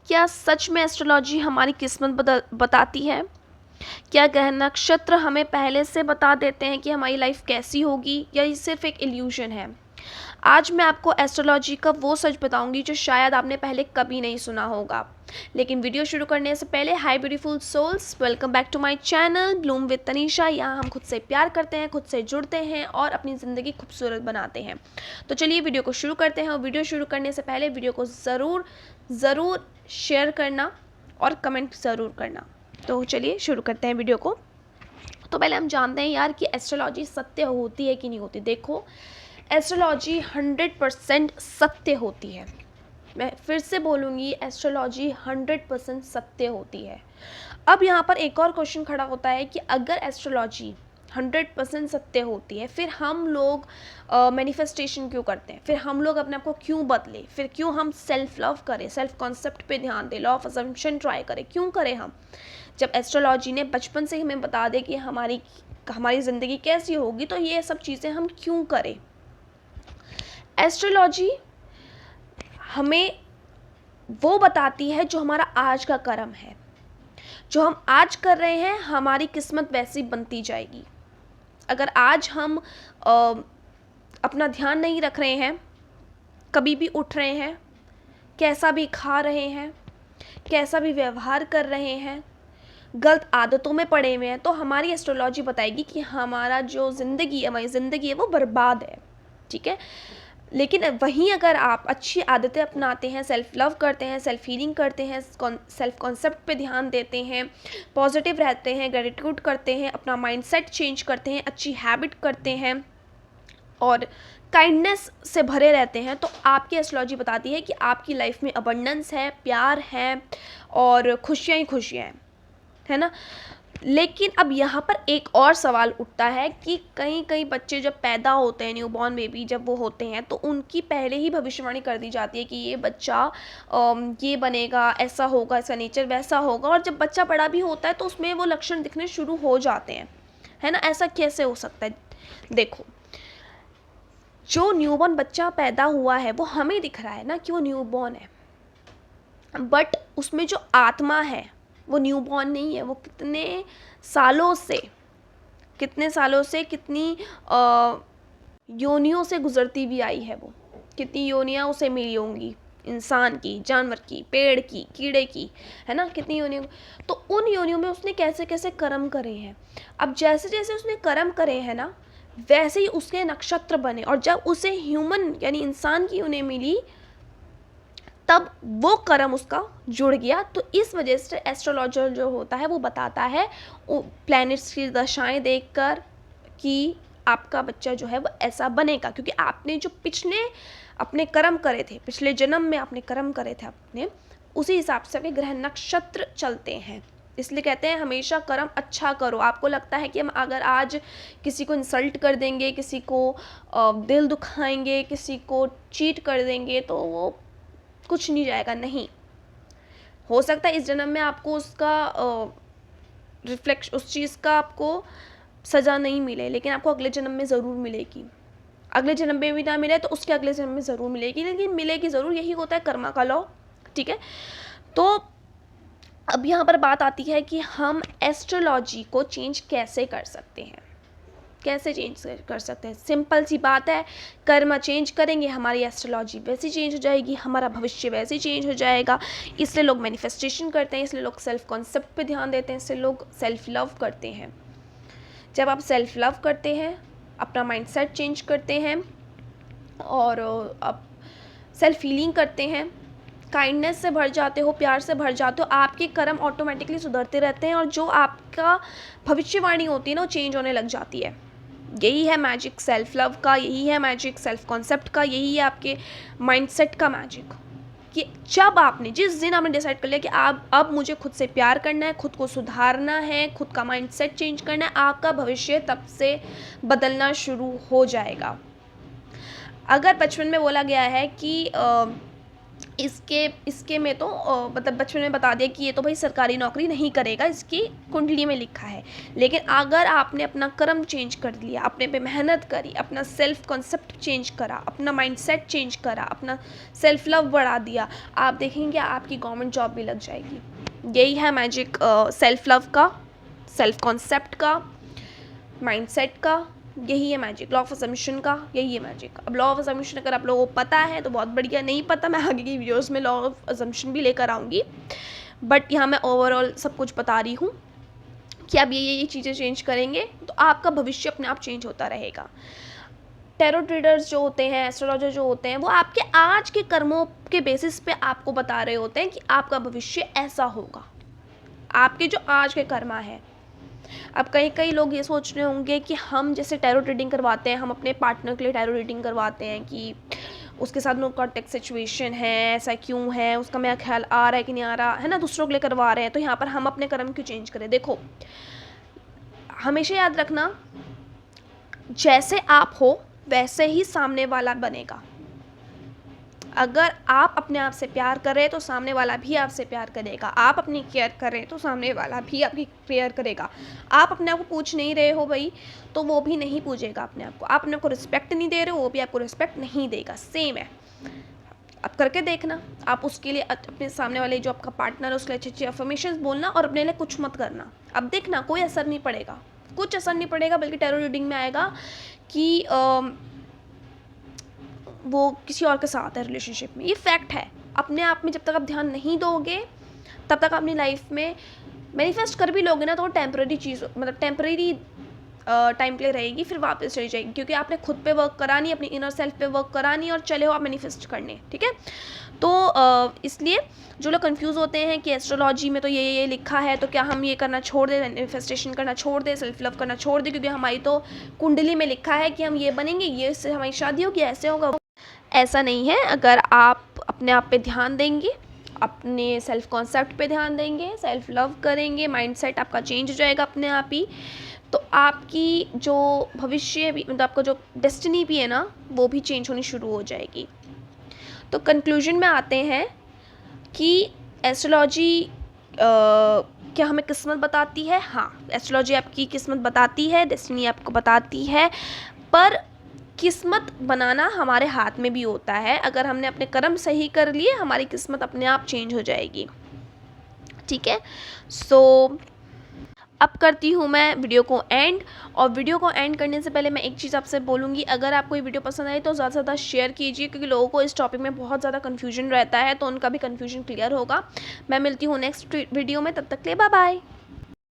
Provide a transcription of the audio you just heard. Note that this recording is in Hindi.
क्या सच में एस्ट्रोलॉजी हमारी किस्मत बताती है? क्या ग्रह नक्षत्र हमें पहले से बता देते हैं कि हमारी लाइफ कैसी होगी, या ये सिर्फ एक इल्यूजन है? आज मैं आपको एस्ट्रोलॉजी का वो सच बताऊंगी जो शायद आपने पहले कभी नहीं सुना होगा। लेकिन वीडियो शुरू करने से पहले, hi beautiful souls, welcome back to my channel Bloom with Tanisha. यहाँ हम खुद से प्यार करते हैं, खुद से जुड़ते हैं और अपनी ज़िंदगी खूबसूरत बनाते हैं। तो चलिए वीडियो को शुरू करते हैं। और वीडियो शुरू करने से पहले वीडियो को ज़रूर शेयर करना और कमेंट ज़रूर करना। तो चलिए शुरू करते हैं वीडियो को। तो पहले हम जानते हैं यार कि एस्ट्रोलॉजी सत्य होती है कि नहीं होती। देखो, एस्ट्रोलॉजी 100% सत्य होती है। मैं फिर से बोलूँगी, एस्ट्रोलॉजी 100% सत्य होती है। अब यहाँ पर एक और क्वेश्चन खड़ा होता है कि अगर एस्ट्रोलॉजी 100% सत्य होती है, फिर हम लोग मैनिफेस्टेशन क्यों करते हैं? फिर हम लोग अपने आप को क्यों बदले? फिर क्यों हम सेल्फ लव करें, सेल्फ कॉन्सेप्ट पे ध्यान दें, लॉ ऑफ असम्पशन ट्राई करें? क्यों करें हम, जब एस्ट्रोलॉजी ने बचपन से ही हमें बता दे कि हमारी ज़िंदगी कैसी होगी? तो ये सब चीज़ें हम क्यों करें? एस्ट्रोलॉजी हमें वो बताती है जो हमारा आज का कर्म है। जो हम आज कर रहे हैं, हमारी किस्मत वैसी बनती जाएगी। अगर आज हम अपना ध्यान नहीं रख रहे हैं, कभी भी उठ रहे हैं, कैसा भी खा रहे हैं, कैसा भी व्यवहार कर रहे हैं, गलत आदतों में पड़े हुए हैं, तो हमारी एस्ट्रोलॉजी बताएगी कि हमारी ज़िंदगी है वो बर्बाद है। ठीक है। लेकिन वहीं अगर आप अच्छी आदतें अपनाते हैं, सेल्फ लव करते हैं, सेल्फ हीलिंग करते हैं, सेल्फ कॉन्सेप्ट पे ध्यान देते हैं, पॉजिटिव रहते हैं, ग्रेटिट्यूड करते हैं, अपना माइंडसेट चेंज करते हैं, अच्छी हैबिट करते हैं और काइंडनेस से भरे रहते हैं, तो आपकी एस्ट्रोलॉजी बताती है कि आपकी लाइफ में अबंडेंस है, प्यार है और खुशियाँ ही खुशियाँ हैं, है ना। लेकिन अब यहाँ पर एक और सवाल उठता है कि कई बच्चे जब पैदा होते हैं, न्यूबॉर्न बेबी जब वो होते हैं, तो उनकी पहले ही भविष्यवाणी कर दी जाती है कि ये बच्चा ये बनेगा, ऐसा होगा, इसका नेचर वैसा होगा। और जब बच्चा बड़ा भी होता है तो उसमें वो लक्षण दिखने शुरू हो जाते हैं, है ना। ऐसा कैसे हो सकता है? देखो, जो न्यूबॉर्न बच्चा पैदा हुआ है वो हमें दिख रहा है ना कि वो न्यूबॉर्न है, बट उसमें जो आत्मा है वो न्यूबॉर्न नहीं है। वो कितने सालों से कितनी योनियों से गुजरती भी आई है। वो कितनी योनियाँ उसे मिली होंगी, इंसान की, जानवर की, पेड़ की, कीड़े की, है ना। कितनी योनियों, तो उन योनियों में उसने कैसे कैसे कर्म करे हैं। अब जैसे जैसे उसने कर्म करे हैं ना, वैसे ही उसके नक्षत्र बने। और जब उसे ह्यूमन यानी इंसान की योनि मिली, तब वो कर्म उसका जुड़ गया। तो इस वजह से एस्ट्रोलॉजर जो होता है वो बताता है प्लैनेट्स की दशाएं देखकर कि आपका बच्चा जो है वो ऐसा बनेगा, क्योंकि आपने जो पिछले अपने कर्म करे थे, पिछले जन्म में आपने कर्म करे थे अपने, उसी हिसाब से आपके ग्रह नक्षत्र चलते हैं। इसलिए कहते हैं हमेशा कर्म अच्छा करो। आपको लगता है कि हम अगर आज किसी को इंसल्ट कर देंगे, किसी को दिल दुखाएंगे, किसी को चीट कर देंगे, तो वो कुछ नहीं जाएगा। नहीं, हो सकता है इस जन्म में आपको उसका उस चीज़ का आपको सज़ा नहीं मिले, लेकिन आपको अगले जन्म में ज़रूर मिलेगी। अगले जन्म में भी ना मिले तो उसके अगले जन्म में ज़रूर मिलेगी, लेकिन मिलेगी ज़रूर। यही होता है कर्मा का लॉ। ठीक है। तो अब यहाँ पर बात आती है कि हम एस्ट्रोलॉजी को चेंज कैसे कर सकते हैं। कैसे चेंज कर सकते हैं? सिंपल सी बात है, कर्म चेंज करेंगे, हमारी एस्ट्रोलॉजी वैसी चेंज हो जाएगी, हमारा भविष्य वैसे चेंज हो जाएगा। इसलिए लोग मैनिफेस्टेशन करते हैं, इसलिए लोग सेल्फ कॉन्सेप्ट पे ध्यान देते हैं, इसलिए लोग सेल्फ लव करते हैं। जब आप सेल्फ लव करते हैं, अपना माइंडसेट चेंज करते हैं और आप सेल्फ हीलिंग करते हैं, काइंडनेस से भर जाते हो, प्यार से भर जाते हो, आपके कर्म ऑटोमेटिकली सुधरते रहते हैं और जो आपका भविष्यवाणी होती है ना, वो चेंज होने लग जाती है। यही है मैजिक सेल्फ लव का, यही है मैजिक सेल्फ कॉन्सेप्ट का, यही है आपके माइंडसेट का मैजिक। कि जब आपने जिस दिन आपने डिसाइड कर लिया कि आप अब मुझे खुद से प्यार करना है, खुद को सुधारना है, खुद का माइंडसेट चेंज करना है, आपका भविष्य तब से बदलना शुरू हो जाएगा। अगर बचपन में बोला गया है कि इसके में तो मतलब बचपन में बता दिया कि ये तो भाई सरकारी नौकरी नहीं करेगा, इसकी कुंडली में लिखा है। लेकिन अगर आपने अपना कर्म चेंज कर लिया, अपने पे मेहनत करी, अपना सेल्फ कॉन्सेप्ट चेंज करा, अपना माइंडसेट चेंज करा, अपना सेल्फ लव बढ़ा दिया, आप देखेंगे आपकी गवर्नमेंट जॉब भी लग जाएगी। यही है मैजिक सेल्फ लव का, सेल्फ कॉन्सेप्ट का, माइंडसेट का। यही है मैजिक लॉ ऑफ असम्पशन का, यही है मैजिक। अब लॉ ऑफ असम्पशन अगर आप लोगों को पता है तो बहुत बढ़िया, नहीं पता मैं आगे की वीडियोस में लॉ ऑफ असम्पशन भी लेकर आऊँगी, बट यहाँ मैं ओवरऑल सब कुछ बता रही हूँ कि आप ये चीज़ें चेंज करेंगे तो आपका भविष्य अपने आप चेंज होता रहेगा। टैरो रीडर्स जो होते हैं, एस्ट्रोलॉजर जो होते हैं, वो आपके आज के कर्मों के बेसिस पे आपको बता रहे होते हैं कि आपका भविष्य ऐसा होगा, आपके जो आज के कर्मा है। अब कई लोग ये सोच रहे होंगे कि हम जैसे टैरो रीडिंग करवाते हैं, हम अपने पार्टनर के लिए टैरो रीडिंग करवाते हैं कि उसके साथ नो कॉन्टेक्ट सिचुएशन है, ऐसा क्यों है, उसका मेरा ख्याल आ रहा है कि नहीं आ रहा है ना, दूसरों के लिए करवा रहे हैं, तो यहाँ पर हम अपने कर्म क्यों चेंज करें। देखो, हमेशा याद रखना, जैसे आप हो वैसे ही सामने वाला बनेगा। अगर आप अपने आप से प्यार करें तो सामने वाला भी आपसे प्यार करेगा, आप अपनी केयर करें तो सामने वाला भी आपकी केयर करेगा। आप अपने आप को पूछ नहीं रहे हो भाई, तो वो भी नहीं पूछेगा अपने आप को। आप अपने आप को रिस्पेक्ट नहीं दे रहे हो, वो भी आपको रिस्पेक्ट नहीं देगा। सेम है, अब करके देखना। आप उसके लिए अपने सामने वाले जो आपका पार्टनर है उसके लिए अच्छी अच्छी अफर्मेशंस बोलना और अपने लिए कुछ मत करना। अब देखना कोई असर नहीं पड़ेगा, कुछ असर नहीं पड़ेगा, बल्कि टैरो रीडिंग में आएगा कि वो किसी और के साथ है रिलेशनशिप में। ये फैक्ट है। अपने आप में जब तक आप ध्यान नहीं दोगे तब तक अपनी लाइफ में मैनिफेस्ट कर भी लोगे ना, तो वो टेम्पररी चीज़, मतलब टेम्पररी टाइम के लिए रहेगी, फिर वापस चली जाएगी, क्योंकि आपने खुद पे वर्क करा नहीं, अपनी इनर सेल्फ पे वर्क करा नहीं और चले हो आप मैनिफेस्ट करने। ठीक है, तो इसलिए जो लोग कंफ्यूज होते हैं कि एस्ट्रोलॉजी में तो ये लिखा है, तो क्या हम ये करना छोड़ दें, मैनिफेस्टेशन करना छोड़ दें, सेल्फ लव करना छोड़ दें, क्योंकि हमारी तो कुंडली में लिखा है कि हम ये बनेंगे, ये इससे हमारी शादी होगी, ऐसे होगा। ऐसा नहीं है। अगर आप अपने आप पे ध्यान देंगे, अपने सेल्फ कॉन्सेप्ट पे ध्यान देंगे, सेल्फ लव करेंगे, माइंडसेट आपका चेंज हो जाएगा अपने आप ही, तो आपकी जो भविष्य भी, मतलब आपका जो डेस्टिनी भी है ना, वो भी चेंज होनी शुरू हो जाएगी। तो कंक्लूजन में आते हैं कि एस्ट्रोलॉजी क्या हमें किस्मत बताती है? हाँ, एस्ट्रोलॉजी आपकी किस्मत बताती है, डेस्टिनी आपको बताती है, पर किस्मत बनाना हमारे हाथ में भी होता है। अगर हमने अपने कर्म सही कर लिए, हमारी किस्मत अपने आप चेंज हो जाएगी। ठीक है, सो अब करती हूँ मैं वीडियो को एंड, और वीडियो को एंड करने से पहले मैं एक चीज़ आपसे बोलूँगी, अगर आपको ये वीडियो पसंद आए तो ज़्यादा से ज़्यादा शेयर कीजिए, क्योंकि लोगों को इस टॉपिक में बहुत ज़्यादा कन्फ्यूजन रहता है, तो उनका भी कन्फ्यूजन क्लियर होगा। मैं मिलती हूँ नेक्स्ट वीडियो में, तब तक के लिए बाय बाय।